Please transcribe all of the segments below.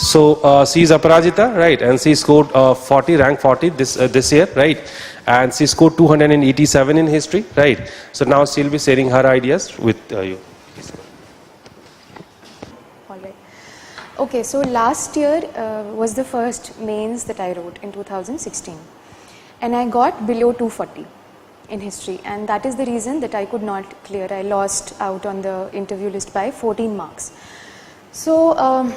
She is Aparajita, right? And she scored 40, rank 40 this year, right? And she scored 287 in history, right? So now she'll be sharing her ideas with you. All right. Okay, so last year was the first mains that I wrote in 2016, and I got below 240 in history, and that is the reason that I could not clear. I lost out on the interview list by 14 marks. So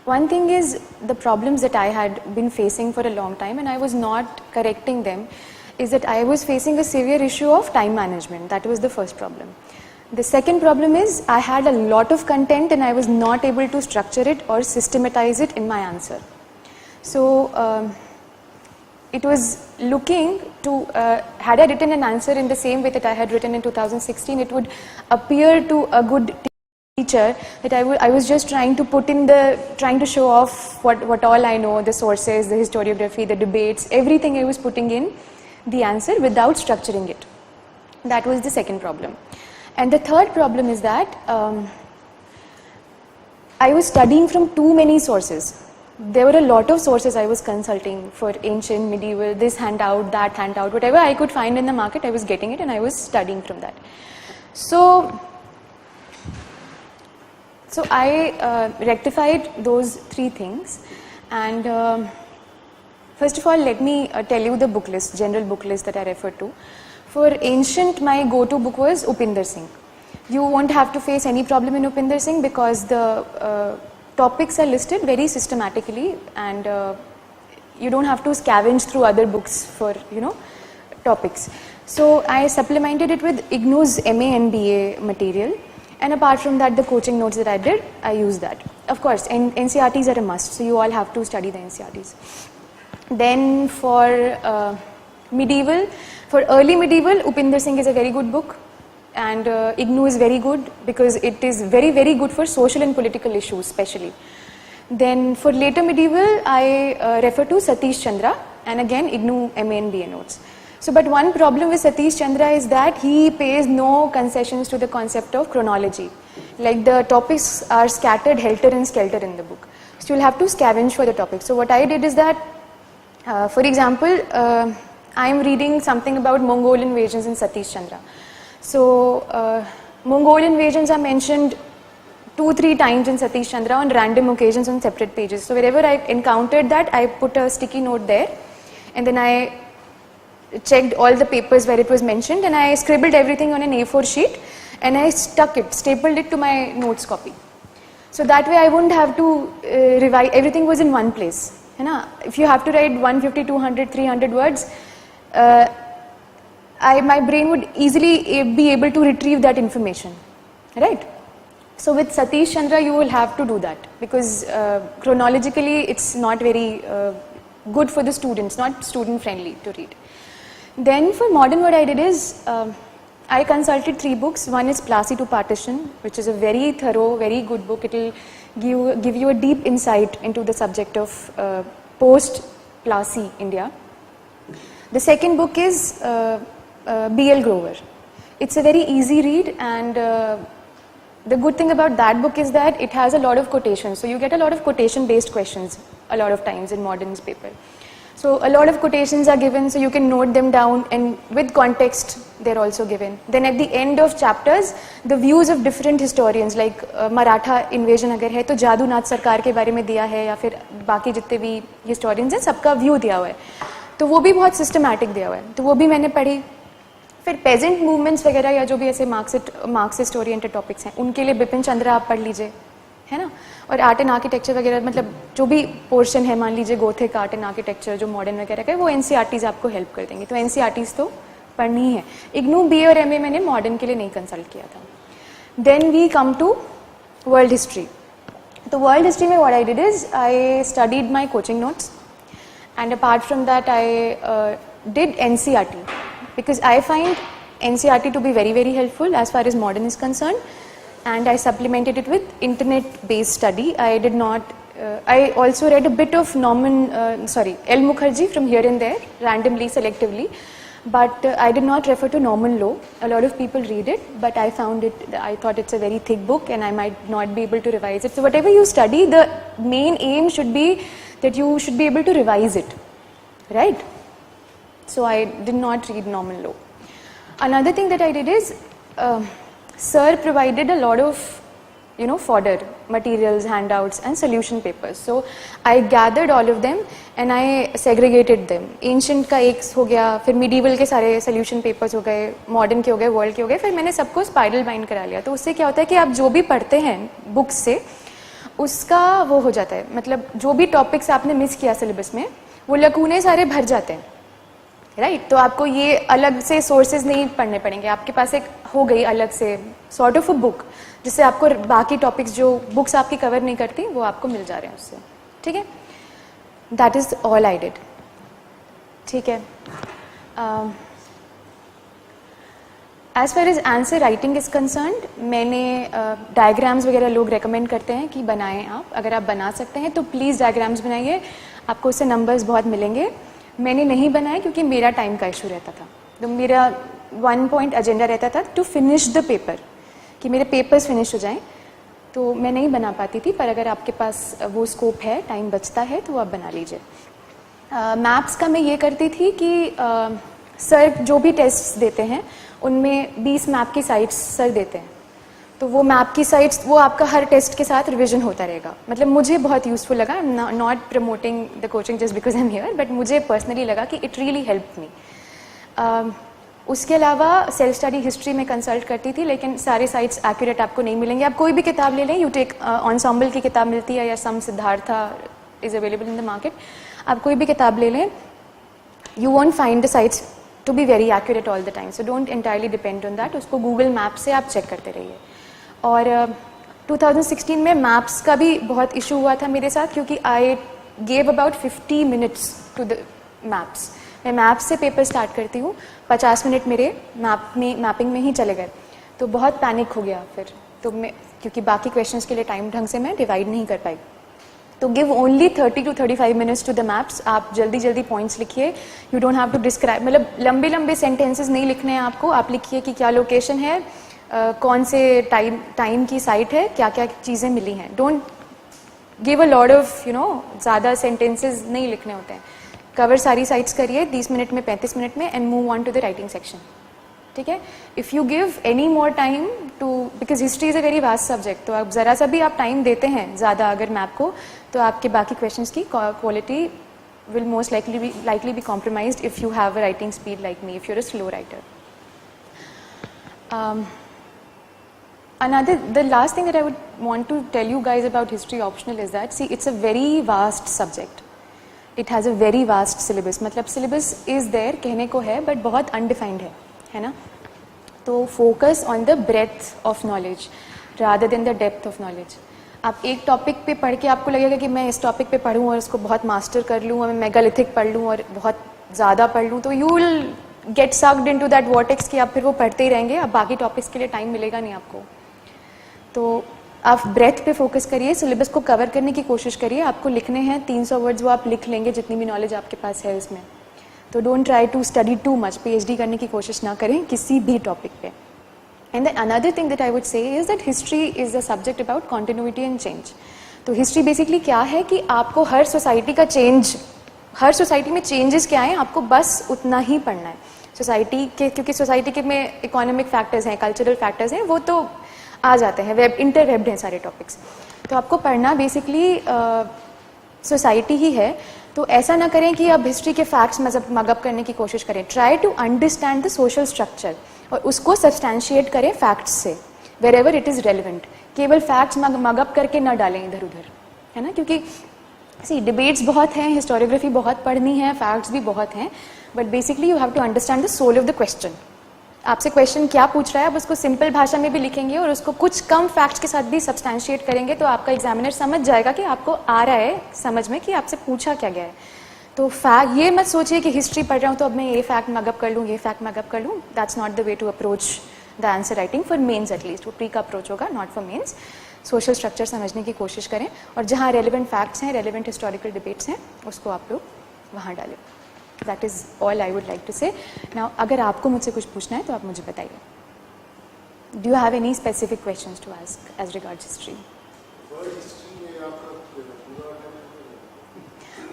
one thing is the problems that I had been facing for a long time and I was not correcting them is that I was facing a severe issue of time management. That was the first problem. The second problem is I had a lot of content and I was not able to structure it or systematize it in my answer. So it was looking to, had I written an answer in the same way that I had written in 2016, it would appear to a good teacher that I was just trying to put in trying to show off what all I know, the sources, the historiography, the debates, everything I was putting in the answer without structuring it. That was the second problem. And the third problem is that I was studying from too many sources. There were a lot of sources I was consulting for ancient, medieval, this handout, that handout, whatever I could find in the market, I was getting it and I was studying from that. So I rectified those three things, and first of all let me tell you the book list, general book list that I referred to. For ancient, my go-to book was Upinder Singh. You won't have to face any problem in Upinder Singh because the topics are listed very systematically, and you don't have to scavenge through other books for topics. So I supplemented it with IGNOU's MA and BA material. And apart from that, the coaching notes that I did, I used that. Of course, NCRTs are a must, so you all have to study the NCRTs. Then for medieval, for early medieval, Upinder Singh is a very good book, and IGNOU is very good because it is very, very good for social and political issues especially. Then for later medieval, I refer to Satish Chandra, and again IGNOU MA and BA notes. So, but one problem with Satish Chandra is that he pays no concessions to the concept of chronology. Like the topics are scattered helter and skelter in the book. So you'll have to scavenge for the topics. So what I did is that, for example, I am reading something about Mongol invasions in Satish Chandra. So Mongol invasions are mentioned 2-3 times in Satish Chandra on random occasions on separate pages. So wherever I encountered that, I put a sticky note there, and then I checked all the papers where it was mentioned, and I scribbled everything on an A4 sheet and I stuck it, stapled it to my notes copy. So that way I wouldn't have to revise, everything was in one place. If you have to write 150, 200, 300 words, my brain would easily be able to retrieve that information, right? So with Satish Chandra you will have to do that because chronologically it's not very good for the students, not student friendly to read. Then for modern, what I did is I consulted 3 books. One is Plassey to Partition, which is a very thorough, very good book. It will give you a deep insight into the subject of post-Plassey India. The second book is B.L. Grover. It's a very easy read, and the good thing about that book is that it has a lot of quotations. So you get a lot of quotation-based questions a lot of times in modern's paper. So a lot of quotations are given, so you can note them down, and with context they're also given. Then at the end of chapters, the views of different historians, like Maratha invasion अगर है तो जादूनाथ सरकार के बारे में दिया है, या फिर बाकी जितने भी historians हैं सबका view दिया हुआ है, तो वो भी बहुत systematic दिया हुआ है, तो वो भी मैंने पढ़ी. फिर peasant movements वगैरह या जो भी ऐसे Marxist oriented topics हैं, उनके लिए बिपिन चंद्रा आप पढ़ लीजिए, है ना. और आर्ट एंड आर्किटेक्चर वगैरह, मतलब जो भी पोर्शन है, मान लीजिए गोथिक आर्ट एंड आर्किटेक्चर जो मॉडर्न वगैरह का है, वो एनसीईआरटीज आपको हेल्प कर देंगे. तो एनसीईआरटीज तो पढ़नी है. इग्नू बीए और एमए मैंने मॉडर्न के लिए नहीं कंसल्ट किया था. Then we come to world history. तो वर्ल्ड हिस्ट्री में what I did is I studied my coaching notes, and apart from that I did NCERT because I find NCERT to be very, very helpful as far as modern is concerned, and I supplemented it with internet-based study. I did not. I also read a bit of L. Mukherjee from here and there, randomly, selectively, but I did not refer to normal law. A lot of people read it, but I thought it's a very thick book and I might not be able to revise it. So whatever you study, the main aim should be that you should be able to revise it, right? So I did not read normal law. Another thing that I did is, sir provided a lot of fodder materials, handouts and solution papers. So I gathered all of them and I segregated them. Ancient का एक हो गया, फिर medieval के सारे solution papers हो गए, modern के हो गए, world के हो गए, फिर मैंने सबको spiral bind करा लिया. तो उससे क्या होता है कि आप जो भी पढ़ते हैं books से, उसका वो हो जाता है, मतलब जो भी topics आपने miss किया syllabus में, वो लकूने सारे भर जाते हैं, राइट? तो आपको ये अलग से सोर्सेज नहीं पढ़ने पड़ेंगे, आपके पास एक हो गई अलग से सॉर्ट ऑफ अ बुक, जिससे आपको बाकी टॉपिक्स जो बुक्स आपकी कवर नहीं करती वो आपको मिल जा रहे हैं उससे, ठीक है? That is all I did, ठीक है? As far as answer writing is concerned, मैंने डायग्राम्स वगैरह लोग रेकमेंड करते हैं कि बनाएं आप. अगर आप बना सकते हैं तो प्लीज़ डायग्राम्स बनाइए, आपको उससे नंबर्स बहुत मिलेंगे. मैंने नहीं बनाया क्योंकि मेरा टाइम का इशू रहता था. तो मेरा 1 पॉइंट एजेंडा रहता था टू फिनिश द पेपर, कि मेरे पेपर्स फिनिश हो जाएं. तो मैं नहीं बना पाती थी, पर अगर आपके पास वो स्कोप है, टाइम बचता है, तो आप बना लीजिए. मैप्स का मैं ये करती थी कि सर जो भी टेस्ट्स देते हैं उनमें 20 मैप की साइट्स सर देते हैं. तो वो मैप की साइट्स, वो आपका हर टेस्ट के साथ रिवीजन होता रहेगा. मतलब मुझे बहुत यूज़फुल लगा. I am not promoting the coaching just because I am here, but मुझे पर्सनली लगा कि इट रियली हेल्प मी. उसके अलावा सेल्फ स्टडी हिस्ट्री में कंसल्ट करती थी, लेकिन सारे साइट्स एक्यूरेट आपको नहीं मिलेंगे. आप कोई भी किताब ले लें, यू टेक एंसेम्बल की किताब मिलती है या some Siddhartha is available in the market. आप कोई भी किताब ले लें, you won't find the sites to be very accurate all the time. So don't entirely depend on that. उसको गूगल मैप से आप चेक करते रहिए. और 2016 में मैप्स का भी बहुत इशू हुआ था मेरे साथ, क्योंकि I gave about 50 minutes to the maps. मैं मैप्स से पेपर स्टार्ट करती हूँ, 50 मिनट मेरे मैपिंग में ही चले गए. तो बहुत पैनिक हो गया फिर. तो मैं, क्योंकि बाकी क्वेश्चंस के लिए टाइम ढंग से मैं डिवाइड नहीं कर पाई. तो give only 30 to 35 minutes to the maps. आप जल्दी जल्दी पॉइंट्स लिखिए. You don't have to describe, मतलब लंबे लंबे सेंटेंसेस नहीं लिखने हैं आपको. आप लिखिए कि क्या लोकेशन है, कौन से टाइम की साइट है, क्या क्या चीज़ें मिली हैं. Don't give a lot of ज़्यादा सेंटेंसेस नहीं लिखने होते हैं. कवर सारी साइट्स करिए 30 मिनट में, 35 मिनट में, and move on to the writing section, ठीक है? If you give any more time to, because history is a very vast subject, तो आप ज़रा सा भी आप टाइम देते हैं ज़्यादा अगर मैप को, तो आपके बाकी क्वेश्चंस की quality will most likely be compromised if you have a writing speed like me, if you're a slow writer. The last thing that I would want to tell you guys about history optional is that, see, it's a very vast subject. It has a very vast syllabus. मतलब syllabus is there, कहने को है, but बहुत undefined है ना? तो focus on the breadth of knowledge rather than the depth of knowledge. आप एक टॉपिक पे पढ़ के आपको लगेगा कि मैं इस टॉपिक पे पढ़ूँ और इसको बहुत मास्टर कर लूँ, और मैं मेगालिथिक पढ़ लूँ और बहुत ज़्यादा पढ़ लूँ, तो you will get sucked into that vortex कि आप फिर वो पढ़ते ही रहेंगे. अब बाकी टॉपिक्स के लिए टाइम मिलेगा नहीं आपको. तो आप ब्रेथ पे फोकस करिए, सिलेबस को कवर करने की कोशिश करिए. आपको लिखने हैं 300 वर्ड्स, वो आप लिख लेंगे जितनी भी नॉलेज आपके पास है उसमें. तो don't try to study too much. PhD करने की कोशिश ना करें किसी भी टॉपिक पे. And then another thing that I would say is that history is a subject about continuity and change. तो हिस्ट्री बेसिकली क्या है कि आपको हर सोसाइटी का चेंज, हर सोसाइटी में चेंजेस क्या हैं, आपको बस उतना ही पढ़ना है. सोसाइटी के, क्योंकि सोसाइटी के में इकोनॉमिक फैक्टर्स हैं, कल्चरल फैक्टर्स हैं, वो तो आ जाते हैं, वेब इंटरवेब्ड हैं सारे टॉपिक्स. तो आपको पढ़ना बेसिकली सोसाइटी ही है. तो ऐसा ना करें कि आप हिस्ट्री के फैक्ट्स मगअप करने की कोशिश करें. Try to understand the social structure और उसको सब्सटैंशिएट करें फैक्ट्स से, wherever it is relevant. केवल फैक्ट्स मगअप करके ना डालें इधर उधर, है ना? क्योंकि सी डिबेट्स बहुत हैं, हिस्टोरियोग्राफी बहुत पढ़नी है, फैक्ट्स भी बहुत हैं, but basically you have to understand the soul of the question. आपसे क्वेश्चन क्या पूछ रहा है, आप उसको सिंपल भाषा में भी लिखेंगे और उसको कुछ कम फैक्ट्स के साथ भी सब्सटैंशिएट करेंगे, तो आपका एग्जामिनर समझ जाएगा कि आपको आ रहा है समझ में कि आपसे पूछा क्या गया है. तो ये मत सोचिए कि हिस्ट्री पढ़ रहा हूँ तो अब मैं ये फैक्ट मगअप कर लूँ, ये फैक्ट मगअप कर लूँ. That's not the way to approach the answer writing for mains. At least वो प्री का अप्रोच होगा, not for mains. Social structure समझने की कोशिश करें और जहाँ रेलिवेंट फैक्ट्स हैं, रेलिवेंट हिस्टोरिकल डिबेट्स हैं, उसको आप लोग वहाँ डालें. That is all I would like to say. Now अगर आपको मुझसे कुछ पूछना है तो आप मुझे बताइए. Do you have any specific questions to ask as regards history?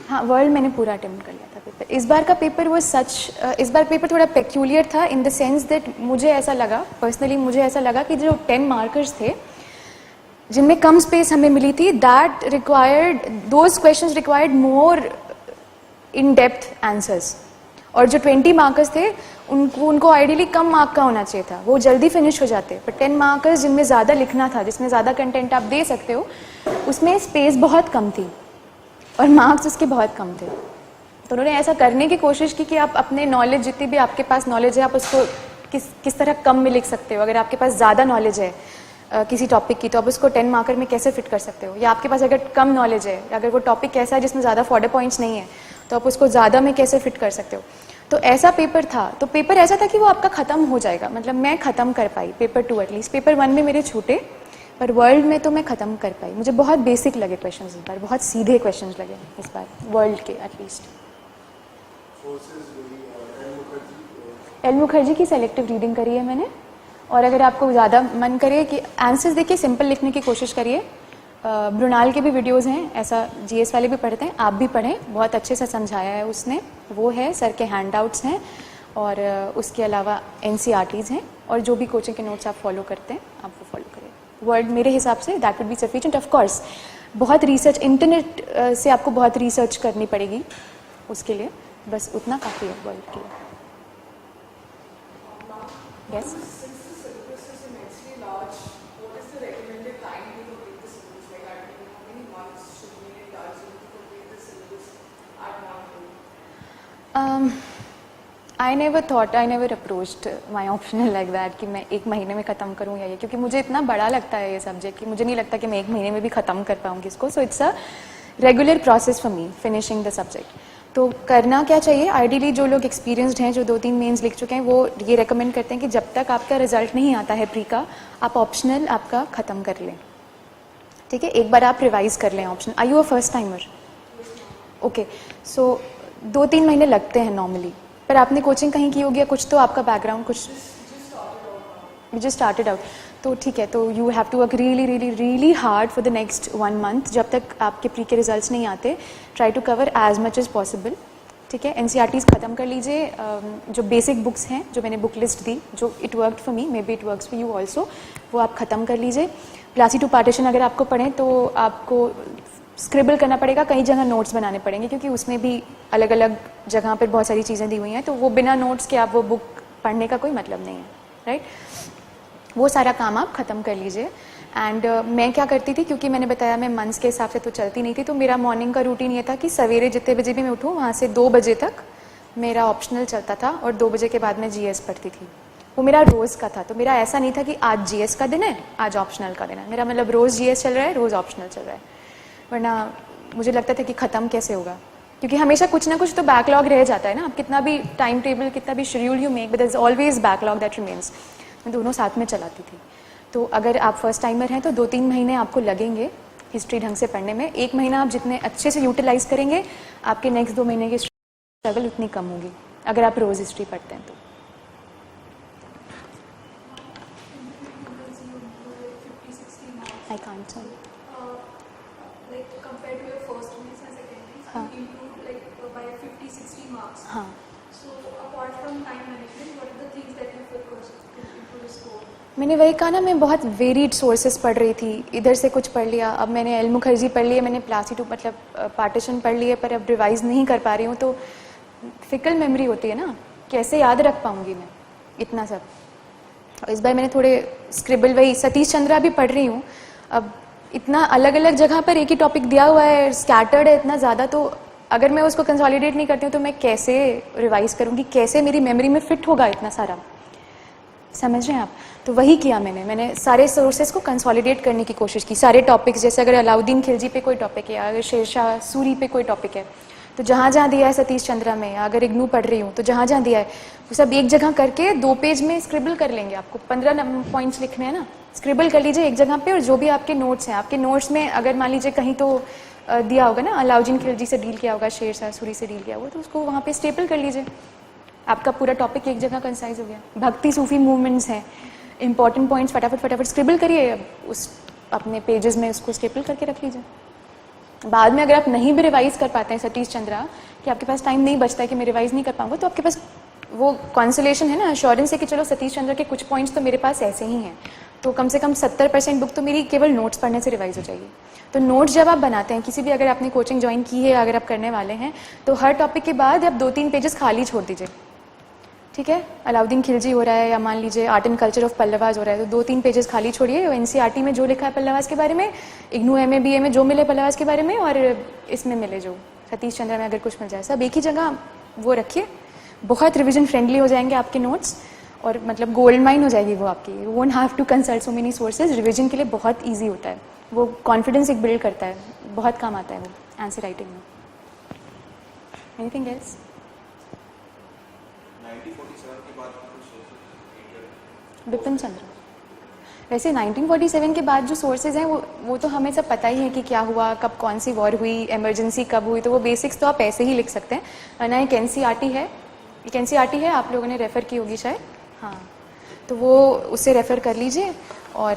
हाँ, वर्ल्ड मैंने पूरा अटेम्प्ट कर लिया था पेपर. इस बार का पेपर वो इस बार पेपर थोड़ा पेक्यूलियर था इन द सेंस दैट मुझे ऐसा लगा, पर्सनली मुझे ऐसा लगा कि जो 10 मार्कर्स थे जिनमें कम स्पेस हमें मिली थी, that required, those questions required more in depth answers. और जो 20 मार्कर्स थे उनको आइडियली कम मार्क का होना चाहिए था, वो जल्दी फिनिश हो जाते. पर 10 मार्कर्स जिनमें ज़्यादा लिखना था, जिसमें ज़्यादा कंटेंट आप दे सकते हो, उसमें स्पेस बहुत कम थी और मार्क्स उसके बहुत कम थे. तो उन्होंने ऐसा करने की कोशिश की कि आप अपने नॉलेज, जितनी भी आपके पास नॉलेज है, आप उसको किस तरह कम में लिख सकते हो. अगर आपके पास ज़्यादा नॉलेज है किसी टॉपिक की, तो आप उसको 10 मार्कर में कैसे फिट कर सकते हो. या आपके पास अगर कम नॉलेज है, अगर वो टॉपिक कैसा है जिसमें ज़्यादा फॉर्डर पॉइंट्स नहीं है, तो आप उसको ज़्यादा में कैसे फिट कर सकते हो. तो ऐसा पेपर था. तो पेपर ऐसा था कि वो आपका ख़त्म हो जाएगा, मतलब मैं ख़त्म कर पाई पेपर 2 एटलीस्ट. पेपर 1 में मेरे छूटे, पर वर्ल्ड में तो मैं ख़त्म कर पाई. मुझे बहुत बेसिक लगे क्वेश्चंस इस बार, बहुत सीधे क्वेश्चंस लगे इस बार वर्ल्ड के एटलीस्ट. एल मुखर्जी की सेलेक्टिव रीडिंग करी है मैंने. और अगर आपको ज़्यादा मन करे कि आंसर्स देखिए सिंपल लिखने की कोशिश करिए. ब्रुनाल के भी वीडियोस हैं, ऐसा जीएस वाले भी पढ़ते हैं, आप भी पढ़ें, बहुत अच्छे से समझाया है उसने. वो है, सर के हैंडआउट्स हैं, और उसके अलावा एनसीईआरटीज़ हैं, और जो भी कोचिंग के नोट्स आप फॉलो करते हैं आप वो फॉलो करें. वर्ल्ड मेरे हिसाब say that would be sufficient. Of course बहुत रिसर्च, इंटरनेट से आपको बहुत रिसर्च करनी पड़ेगी उसके लिए, बस उतना काफ़ी है वर्ल्ड के लिए. Yes. I never approached my optional like that कि मैं 1 महीने में ख़त्म करूँ या ये, क्योंकि मुझे इतना बड़ा लगता है ये सब्जेक्ट कि मुझे नहीं लगता कि मैं 1 महीने में भी ख़त्म कर पाऊँगी इसको. So it's a regular process for me finishing the subject. तो करना क्या चाहिए, आइडियली जो लोग एक्सपीरियंसड हैं, जो 2-3 मेंस लिख चुके हैं, वो ये रेकमेंड करते हैं कि जब तक आपका रिजल्ट नहीं आता है प्री का, आप ऑप्शनल आपका ख़त्म कर लें. ठीक है, एक बार आप रिवाइज कर लें option. Are you a first timer? Okay. So 2-3 महीने लगते हैं नॉर्मली, पर आपने कोचिंग कहीं की होगी या कुछ, तो आपका बैकग्राउंड कुछ जस्ट स्टार्टेड आउट, तो ठीक है. तो you have to work really hard for the next 1 month. जब तक आपके प्री के रिजल्ट्स नहीं आते, try to cover as much as possible. ठीक है, एनसीईआरटीज़ ख़त्म कर लीजिए. जो बेसिक बुक्स हैं, जो मैंने बुक लिस्ट दी, जो it worked for me, may be it works for you also, वो आप ख़त्म कर लीजिए. क्लासी 2 पार्टीशन अगर आपको पढ़ें तो आपको स्क्रिबल करना पड़ेगा, कई जगह नोट्स बनाने पड़ेंगे, क्योंकि उसमें भी अलग अलग जगह पर बहुत सारी चीज़ें दी हुई हैं. तो वो बिना नोट्स के आप वो बुक पढ़ने का कोई मतलब नहीं है, राइट. वो सारा काम आप ख़त्म कर लीजिए. एंड मैं क्या करती थी, क्योंकि मैंने बताया मैं मंथ्स के हिसाब से तो चलती नहीं थी, तो मेरा मॉर्निंग का रूटीन ये था कि सवेरे जितने बजे भी मैं उठूँ, वहाँ से 2 बजे तक मेरा ऑप्शनल चलता था, और 2 बजे के बाद मैं जीएस पढ़ती थी. वो मेरा रोज़ का था. तो मेरा ऐसा नहीं था कि आज जीएस का दिन है, आज ऑप्शनल का दिन है. मेरा मतलब रोज़ जीएस चल रहा है, रोज़ ऑप्शनल चल रहा है. वरना मुझे लगता था कि ख़त्म कैसे होगा, क्योंकि हमेशा कुछ ना कुछ तो बैकलॉग रह जाता है ना. आप कितना भी टाइम टेबल, कितना भी schedule you make, but there is always backlog that remains. मैं दोनों साथ में चलाती थी. तो अगर आप फर्स्ट टाइमर हैं तो 2-3 महीने आपको लगेंगे हिस्ट्री ढंग से पढ़ने में. 1 महीना आप जितने अच्छे से यूटिलाइज करेंगे, आपके नेक्स्ट 2 महीने की स्ट्रगल उतनी कम होगी, अगर आप रोज़ हिस्ट्री पढ़ते हैं तो. I can't tell. Like compared to your first units and secondaries, हाँ. you improved like by 50-60 marks. हाँ. So apart from time management, what are the things that you focus to improve your score? मैंने वही कहा ना, मैं बहुत varied sources पढ़ रही थी. इधर से कुछ पढ़ लिया, अब मैंने एल मुखर्जी पढ़ लिया, मैंने क्लासी 2 मतलब पार्टीशन पढ़ लिए, पर अब रिवाइज नहीं कर पा रही हूँ. तो फिकल मेमोरी होती है ना, कैसे याद रख पाऊँगी मैं इतना सब. इस बार मैंने थोड़े स्क्रिबल, वही सतीश चंद्रा भी पढ़ रही हूँ. अब इतना अलग अलग जगह पर एक ही टॉपिक दिया हुआ है, स्कैटर्ड है इतना ज़्यादा, तो अगर मैं उसको कंसोलिडेट नहीं करती हूँ तो मैं कैसे रिवाइज करूँगी, कैसे मेरी मेमोरी में फिट होगा इतना सारा. समझ रहे हैं आप. तो वही किया मैंने सारे सोर्सेज को कंसोलिडेट करने की कोशिश की. सारे टॉपिक्स, जैसे अगर अलाउद्दीन खिलजी पे कोई टॉपिक है, अगर शेरशाह सूरी पे कोई टॉपिक है, तो जहाँ जहाँ दिया है सतीश चंद्रा में, अगर इग्नू पढ़ रही हूँ तो जहाँ जहाँ दिया है वो सब एक जगह करके 2 पेज में स्क्रिबल कर लेंगे. आपको 15 पॉइंट्स लिखने हैं ना, स्क्रिबल कर लीजिए एक जगह पे, और जो भी आपके नोट्स हैं, आपके नोट्स में अगर मान लीजिए कहीं तो दिया होगा ना अलाउद्दीन खिलजी से डील किया होगा, शेरशाह सूरी से डील किया होगा, तो उसको वहाँ पे स्टेपल कर लीजिए, आपका पूरा टॉपिक एक जगह कंसाइज हो गया। भक्ति सूफी मूवमेंट्स हैं, इंपॉर्टेंट पॉइंट्स फटाफट फटाफट स्क्रिबल करिए, उस अपने पेजेस में उसको स्टेपल करके रख लीजिए। बाद में अगर आप नहीं भी रिवाइज कर पाते हैं सतीश चंद्रा, कि आपके पास टाइम नहीं बचता है कि मैं रिवाइज नहीं कर पाऊंगा, तो आपके पास वो कॉन्सोलेशन है ना, अश्योरेंस है कि चलो सतीश चंद्रा के कुछ पॉइंट्स तो मेरे पास ऐसे ही हैं, तो कम से कम 70% बुक तो मेरी केवल नोट्स पढ़ने से रिवाइज हो जाएगी। तो नोट्स जब आप बनाते हैं किसी भी, अगर आपने कोचिंग ज्वाइन की है, अगर आप करने वाले हैं, तो हर टॉपिक के बाद आप 2-3 पेजेस खाली छोड़ दीजिए, ठीक है। अलाउद्दीन खिलजी हो रहा है, या मान लीजिए art and culture of Pallavas हो रहा है, तो 2-3 पेजेस खाली छोड़िए, एनसीईआरटी में जो लिखा है पल्लवास के बारे में, इग्नू एमए बीए में जो मिले पल्लवास के बारे में, और इसमें मिले जो सतीश चंद्रा में अगर कुछ मिल जाए, सब एक ही जगह वो रखिए। बहुत रिविजन फ्रेंडली हो जाएंगे आपके नोट्स, और मतलब गोल्ड माइन हो जाएगी वो आपकी। You won't have to consult so many sources, revision के लिए बहुत ईजी होता है, वो कॉन्फिडेंस एक बिल्ड करता है, बहुत काम आता है वो आंसर राइटिंग में। Anything else? 1947 के बाद बिपिन चंद्र। वैसे 1947 के बाद जो सोर्सेज हैं वो तो हमें सब पता ही है कि क्या हुआ, कब कौन सी वॉर हुई, इमरजेंसी कब हुई, तो वो बेसिक्स तो आप ऐसे ही लिख सकते हैं। वरना एक एनसीईआरटी है, एक एनसीईआरटी है, आप लोगों ने रेफ़र की होगी शायद, हाँ, तो वो उससे रेफ़र कर लीजिए, और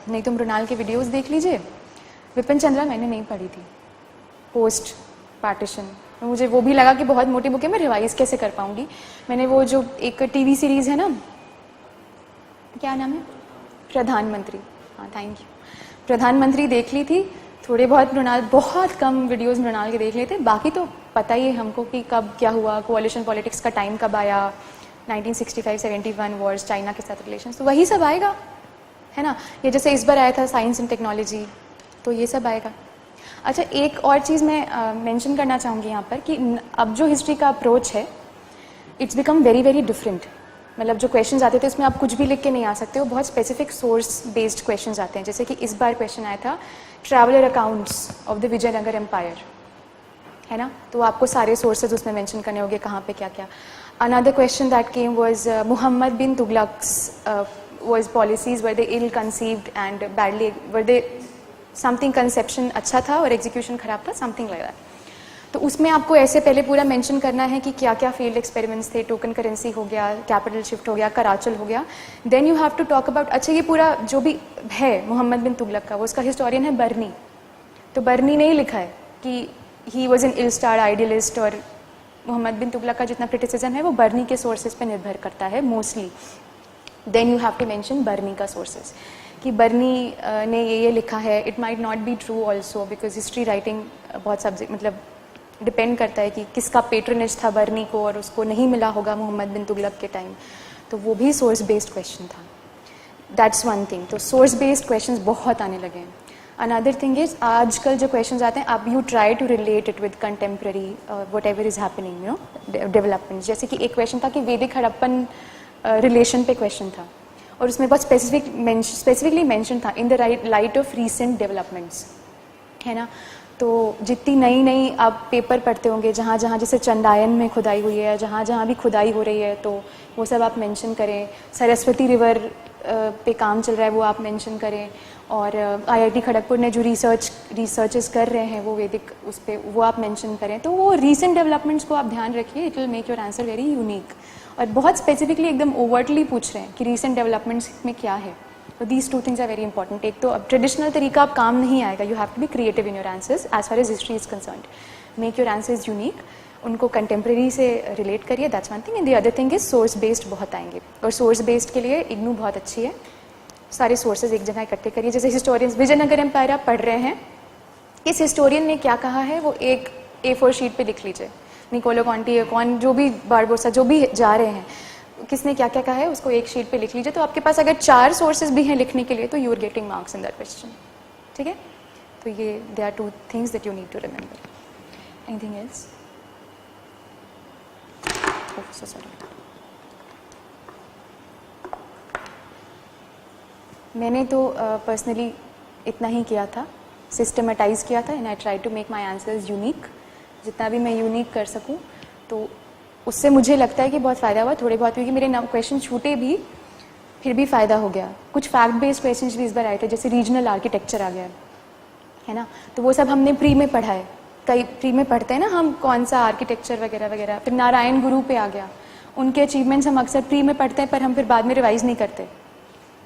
नहीं तो मृणाल के वीडियोस देख लीजिए। बिपिन चंद्रा मैंने नहीं पढ़ी थी पोस्ट पार्टीशन, मुझे वो भी लगा कि बहुत मोटी बुक है, मैं रिवाइज़ कैसे कर पाऊँगी। मैंने वो जो एक टीवी सीरीज़ है ना, क्या नाम है, प्रधानमंत्री, हाँ थैंक यू, प्रधानमंत्री देख ली थी। थोड़े बहुत मृणाल, बहुत कम वीडियोस मृणाल के देख लेते, बाकी तो पता ही है हमको कि कब क्या हुआ, कोalition पॉलिटिक्स का टाइम कब आया, 1965-71 वॉर्स, चाइना के साथ रिलेशंस, तो वही सब आएगा, है ना। ये जैसे इस बार आया था साइंस एंड टेक्नोलॉजी, तो ये सब आएगा। अच्छा, एक और चीज़ मैं मेंशन करना चाहूँगी यहाँ पर कि अब जो हिस्ट्री का अप्रोच है, it's become very very different. मतलब जो क्वेश्चंस आते थे उसमें आप कुछ भी लिख के नहीं आ सकते हो, बहुत स्पेसिफिक सोर्स बेस्ड क्वेश्चंस आते हैं। जैसे कि इस बार क्वेश्चन आया था traveller accounts of the Vijayanagar empire, है ना, तो आपको सारे सोर्सेज उसमें मेंशन करने होंगे कहाँ पे क्या क्या। Another question that came was Muhammad bin Tughlaq's was policies were they ill conceived and badly, were they something, conception अच्छा था और एग्जीक्यूशन खराब था, समथिंग लाइक दैट। तो उसमें आपको ऐसे पहले पूरा मेंशन करना है कि क्या क्या फील्ड एक्सपेरिमेंट्स थे, टोकन करेंसी हो गया, कैपिटल शिफ्ट हो गया, कराचल हो गया। Then you have to talk about, अच्छा ये पूरा जो भी है मोहम्मद बिन तुगलक का, वो उसका हिस्टोरियन है बर्नी, तो बर्नी ने ही लिखा है कि he was an ill star idealist, और मोहम्मद बिन तुगलक का जितना क्रिटिसिज्म है वो बर्नी के सोर्सेज पे निर्भर करता है mostly. Then you have to mention Burney का सोर्सेज, कि बर्नी ने ये लिखा है। It might not be true also, because history writing बहुत सब्जेक्ट मतलब डिपेंड करता है कि किसका पेट्रनेज था बर्नी को, और उसको नहीं मिला होगा मोहम्मद बिन तुगलक के टाइम, तो वो भी सोर्स बेस्ड क्वेश्चन था। दैट्स वन थिंग, तो सोर्स बेस्ड क्वेश्चंस बहुत आने लगे हैं। अनदर थिंग इज, आजकल जो क्वेश्चंस आते हैं, अब you try to relate it with contemporary whatever is happening, you know, development. जैसे कि एक क्वेश्चन था कि वैदिक हड़प्पन रिलेशन पे क्वेश्चन था, और उसमें बहुत स्पेसिफिकली मेंशन था in the light of recent developments, है ना। तो जितनी नई नई आप पेपर पढ़ते होंगे, जहाँ जहाँ जैसे चंदायन में खुदाई हुई है, जहाँ जहाँ भी खुदाई हो रही है, तो वो सब आप मेंशन करें। सरस्वती रिवर पे काम चल रहा है, वो आप मेंशन करें। और आईआईटी खड़गपुर ने जो रिसर्चेस कर रहे हैं वो वैदिक उस पर, वो आप मेंशन करें। तो वो रीसेंट डेवलपमेंट्स को आप ध्यान रखिए, it will make your answer very unique. और बहुत स्पेसिफिकली एकदम ओवर्टली पूछ रहे हैं कि रीसेंट डेवलपमेंट्स में क्या है। तो these two things are very important. एक तो अब ट्रेडिशनल तरीका आप काम नहीं आएगा, you have to be creative in your answers as far as history is concerned. Make your answers unique, उनको कंटेम्प्रेरी से रिलेट करिए, that's one thing. And the other thing is source based बहुत आएंगे, और सोर्स बेस्ड के लिए इग्नू बहुत अच्छी है। सारे सोर्सेज एक जगह इकट्ठे करिए। जैसे हिस्टोरियंस, विजयनगर एम्पायर आप पढ़ रहे हैं, इस हिस्टोरियन ने क्या कहा है वो एक A4 शीट पे लिख लीजिए। निकोलो कॉन्टी, कौन जो भी बारबोसा, जो भी जा रहे हैं, किसने क्या क्या कहा है उसको एक शीट पे लिख लीजिए। तो आपके पास अगर 4 सोर्सेज भी हैं लिखने के लिए, तो you are getting marks in that question, ठीक है। तो ये they are 2 things that you need to remember. Anything else? Oh so sorry. मैंने तो पर्सनली इतना ही किया था, सिस्टमेटाइज किया था, and I try to make my answers unique, जितना भी मैं यूनिक कर सकूं। तो उससे मुझे लगता है कि बहुत फ़ायदा हुआ। थोड़े बहुत, क्योंकि मेरे क्वेश्चन छूटे भी फिर भी फ़ायदा हो गया। कुछ फैक्ट बेस्ड क्वेश्चंस भी इस बार आए थे, जैसे रीजनल आर्किटेक्चर आ गया है ना, तो वो सब हमने प्री में पढ़ा है। कई प्री में पढ़ते हैं ना हम कौन सा आर्किटेक्चर वगैरह वगैरह। फिर नारायण गुरु पे आ गया, उनके अचीवमेंट्स हम अक्सर प्री में पढ़ते हैं पर हम फिर बाद में रिवाइज नहीं करते,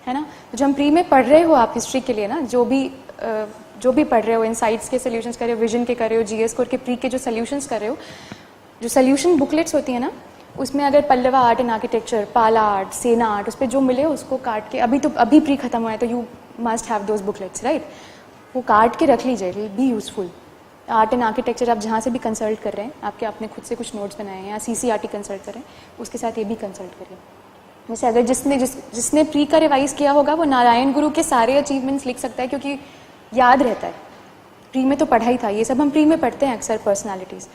है ना। तो जो हम प्री में पढ़ रहे हो आप हिस्ट्री के लिए ना, जो भी पढ़ रहे हो, इनसाइट्स के सोल्यूशंस कर रहे हो, विजन के कर रहे हो, जीएस कोर के प्री के जो सोल्यूशंस कर रहे हो, जो सोल्यूशन बुकलेट्स होती है ना, उसमें अगर पल्लवा आर्ट एंड आर्किटेक्चर, पाला आर्ट, सेना आर्ट, उस पर जो मिले उसको काट के, अभी प्री खत्म हुआ है तो you must have those booklets, right. वो काट के रख लीजिए, it will be useful. Art and architecture आप जहाँ से भी कंसल्ट कर रहे हैं, आपने खुद से कुछ नोट्स बनाए हैं या CCRT कंसल्ट कर रहे हैं, उसके साथ ये भी कंसल्ट करिए। जैसे अगर जिसने प्री का रिवाइज किया होगा वो नारायण गुरु के सारे अचीवमेंट्स लिख सकता है, क्योंकि याद रहता है। प्री में तो पढ़ा ही था, ये सब हम प्री में पढ़ते हैं अक्सर, पर्सनालिटीज़।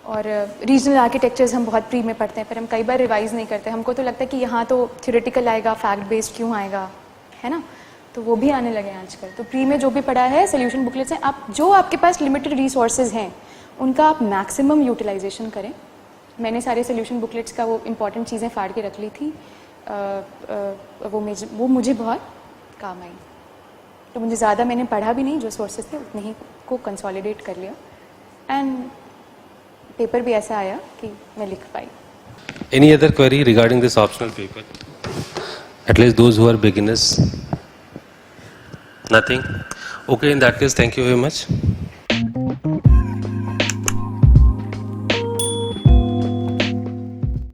और रीजनल आर्किटेक्चर्स हम बहुत प्री में पढ़ते हैं, पर हम कई बार रिवाइज नहीं करते। हमको तो लगता है कि यहाँ तो थ्योरेटिकल आएगा, फैक्ट बेस्ड क्यों आएगा, है ना। तो वो भी आने लगे हैं आजकल। तो प्री में जो भी पढ़ा है, सोल्यूशन बुकलेट्स हैं, आप जो आपके पास लिमिटेड रिसोर्सेज हैं उनका आप मैक्सिमम यूटिलाइजेशन करें। मैंने सारे सोल्यूशन बुकलेट्स का वो इंपॉर्टेंट चीज़ें फाड़ के रख ली थी, वो मुझे बहुत काम आई। तो मुझे ज़्यादा मैंने पढ़ा भी नहीं, जो सोर्सेज थे उतने ही को कंसोलिडेट कर लिया, एंड पेपर भी ऐसा आया कि मैं लिख पाई। Any other query regarding this optional paper? At least those who are beginners. Nothing? Okay, in that case, thank you very much.